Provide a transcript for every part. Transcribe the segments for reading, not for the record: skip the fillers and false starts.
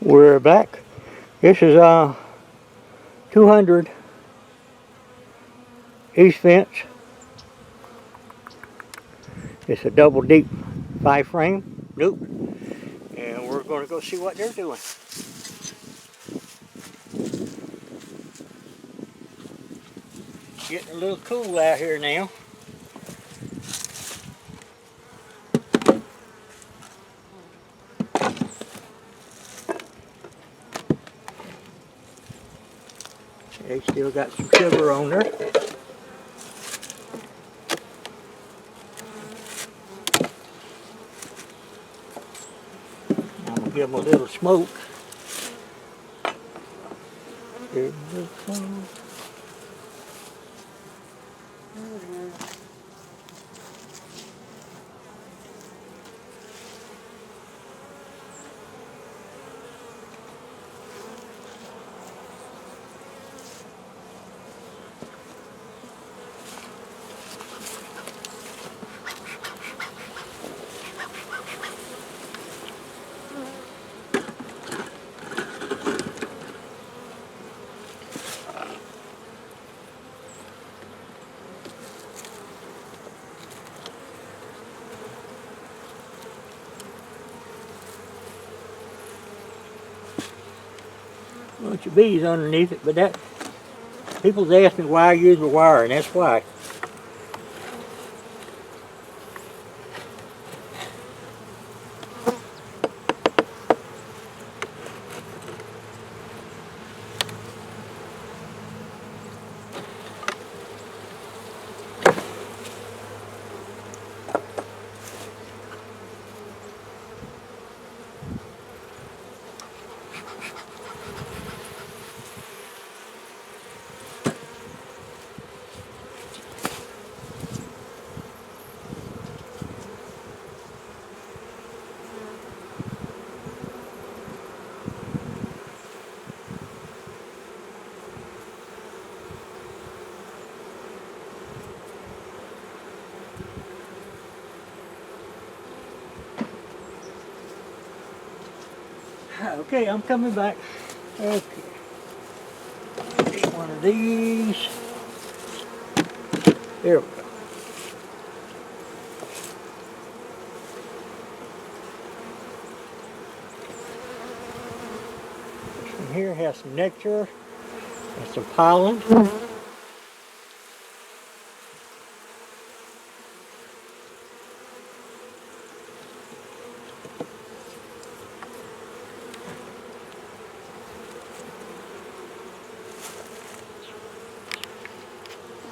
We're back. This is 200 east fence. It's a double deep 5-frame loop, and we're going to go see what they're doing. Getting a little cool out here now. They still got some sugar on there. I'm going to give them a little smoke. Here we go. Bunch of bees underneath it, but that people's asking why I use the wire, and that's why. Okay, I'm coming back. Okay. One of these. There we go. This one here has some nectar and some pollen.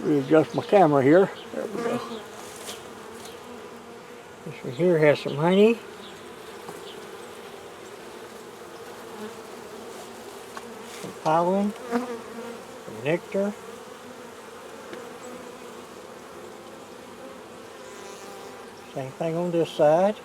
Readjust my camera here. There we go. This one here has some honey. Some pollen. Some nectar. Same thing on this side.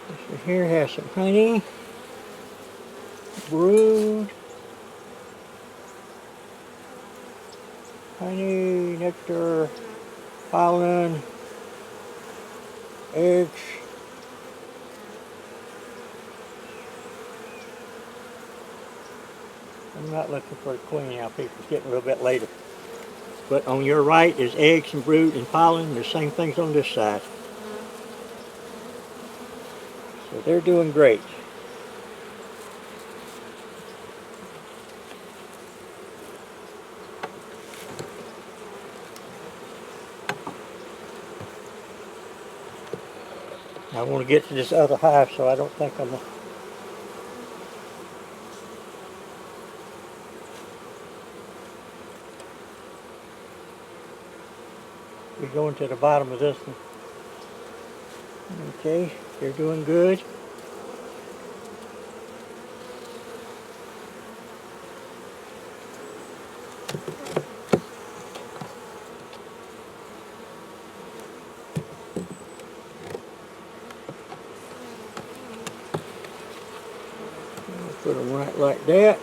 This one here has some honey, brood, honey, nectar, pollen, eggs. I'm not looking for the queen now, people. It's getting a little bit later. But on your right is eggs and brood and pollen. The same things on this side. So they're doing great. I want to get to this other hive, so I don't think I'm going to. We're going to the bottom of this one. Okay, they're doing good. Put them right like that.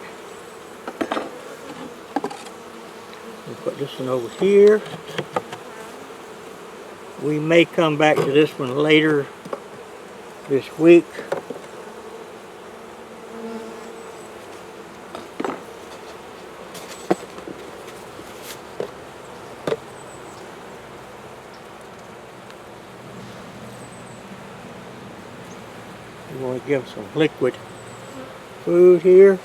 And put this one over here. We may come back to this one later this week. We want to give them some liquid food here.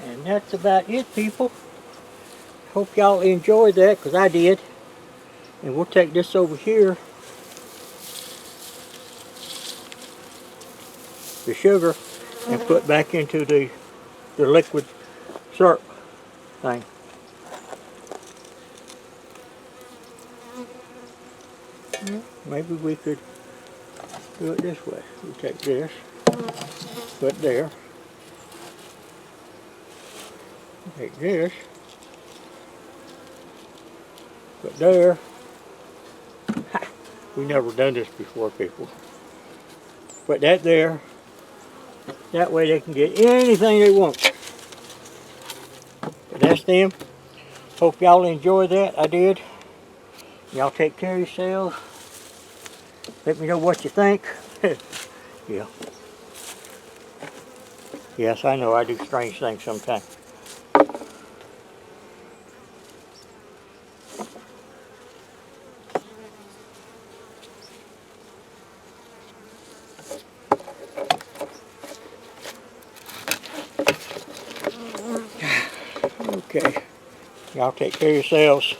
And that's about it, people. Hope y'all enjoyed that, because I did. And we'll take this over here, the sugar, and put back into the liquid syrup thing. Maybe we could do it this way. We take this, put there. Take this, put there. Ha! We've never done this before, people. Put that there. That way they can get anything they want. But that's them. Hope y'all enjoyed that. I did. Y'all take care of yourselves. Let me know what you think. Yeah. Yes, I know I do strange things sometimes. Okay. Y'all take care of yourselves.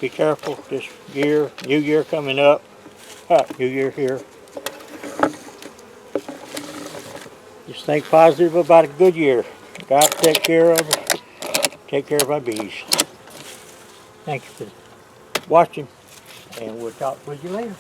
Be careful this year, new year coming up. New year here. Just think positive about a good year. God take care of us. Take care of our bees. Thank you for watching, and we'll talk with you later.